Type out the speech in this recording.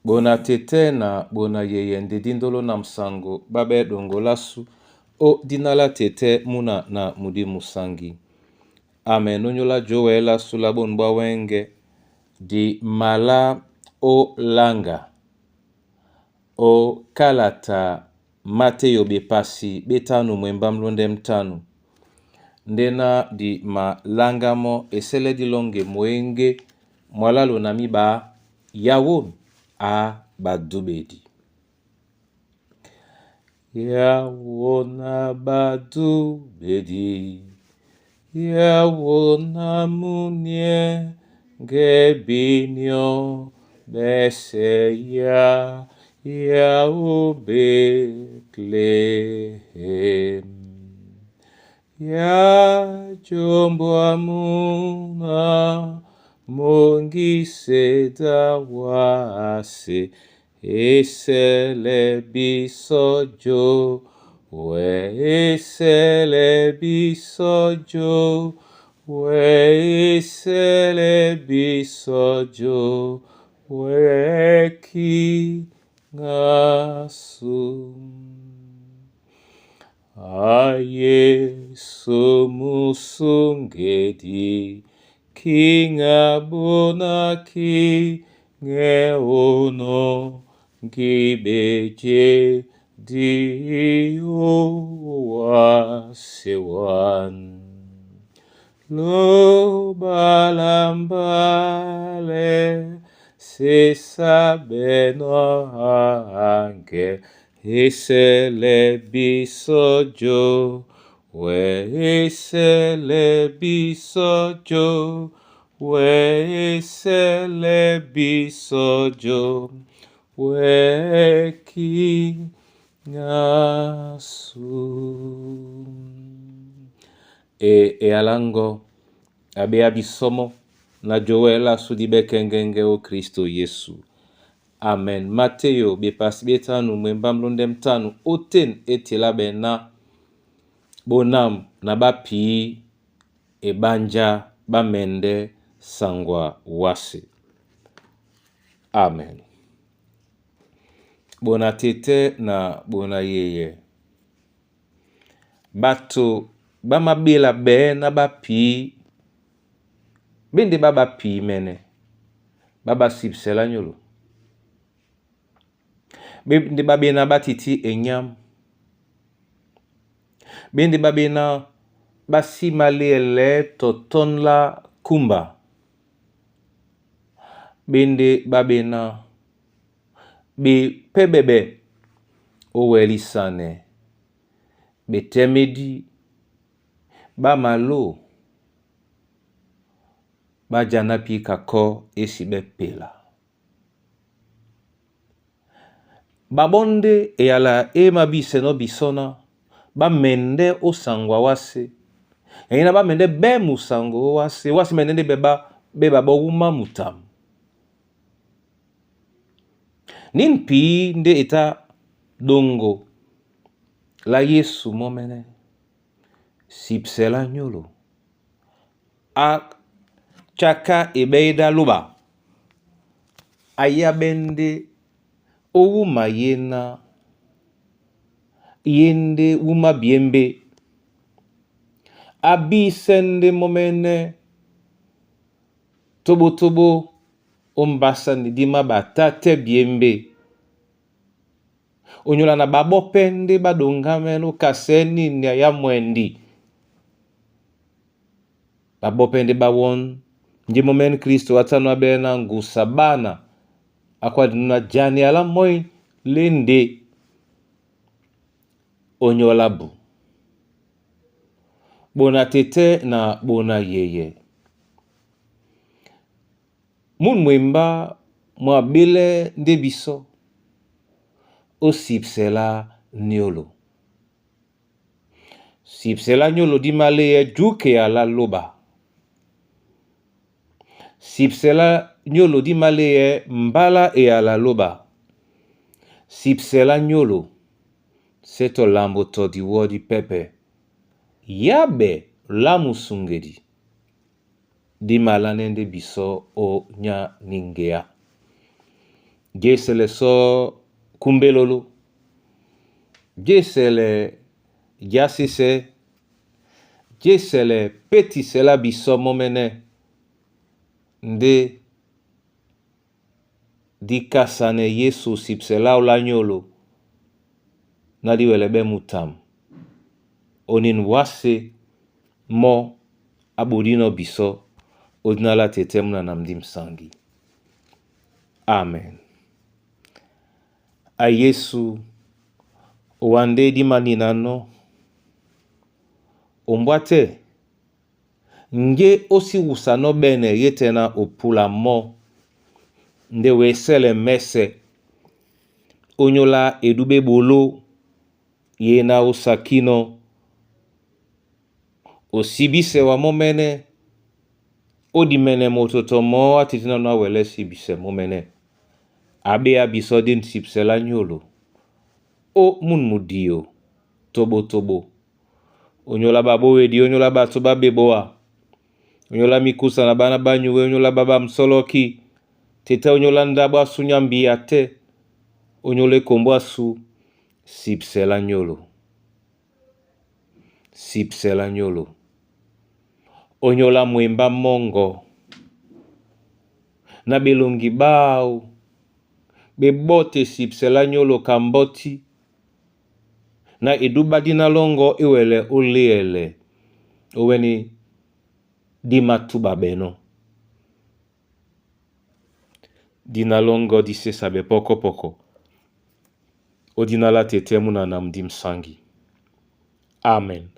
Bona tete na bona yeye ndidindolo na msango babe dongolasu o dinala tete muna na mudi musangi. Amen. Onyola joela sulabon wenge di mala o langa o kalata Mateo bepasi betanu mwembam londe mtanu. Ndena di malangamo esele di longe mwenge mwalalo na miba yawon a badubedi. Yawon a badubedi. Yawon a munye gebinyo beseya yao Bethlehem. Ya jombo amuna mongi seda wase esele bisojo we esele bisojo we esele bisojo we ki ngasu Yesu musungedi kinga bonaki ngeono gibeje di wasewan lo balambale se sabeno ange esele bisojo we esele bisojo we esele bisojo we ki ngasu alango abe abisomo na joela sudibe kengenge o Kristo Yesu. Amen. Mateo bepasi betanu mwembam londe mtanu oten etela bena bonam na bapi ebanja bamende sangwa wase. Amen. Bona tete na bona yeye. Bato bamabela be na bapi bende baba pi mene baba sipsela nyolo. Bende babena batiti enyam. Bende babena basimaliele toton la kumba. Bende babena be pebebe owelisane. Be temedi ba malo ba janapi kako esibe pela. Babonde e ala ema biseno bisona ba mende o sangwa wase. E ina ba mende be musango wase. Wase mende beba wuma mutam. Nin pi nde eta dongo la Yesu momene sipsela nyolo. A chaka ebeida luba. Aya bende wuma yena yende wuma biembe abi sende momene tobo ombasa nidima batate biembe onyola na babo pende badongameno kaseni nya ya mwendi babo pende bawon nje momen Kristo atano abena ngusabana akwa na jani ala moy lende onyola bu bona tete na bona yeye mun mwemba mwabile ndebiso osipsela nyolo. Sipsela nyolo di maleye juke ala loba. Sipsela nyolo di maleye mbala e ala loba. Sipsela nyolo seto lambo to di wodi pepe. Yabe lamu sungedi. Di malanende biso o nya ningea. jesele so kumbelolo, jesele jasise, jesele petisela biso momene, nde dikasane Yesu sipsela ulanyolo, na diwelebe mutam, onin wase mo abodino biso, odinala tetemuna namdim sangi. Amen. A Yesu wande di maninano ombwate nge osi wusano bene yetena opula mo nde wesele mese onyola edube bolo yena osakino osibise wa momene odimene mototo mo atitina na wele sibise momene abe abiso din sipsela nyolo o munmudio tobo onyola babo wedi onyola bato babeboa onyola mikusa na bana banyu onyola baba msoloki tete onyola ndabwa sunyambi ate onyole kombwa su sipsela nyolo onyola mwemba mongo na belongi bao bebote sipsela nyolo kamboti na eduba dina longo iwele uliele oweni dimatuba beno dina longo dise sabe poko odinala tetemuna namdim sangi. Amen.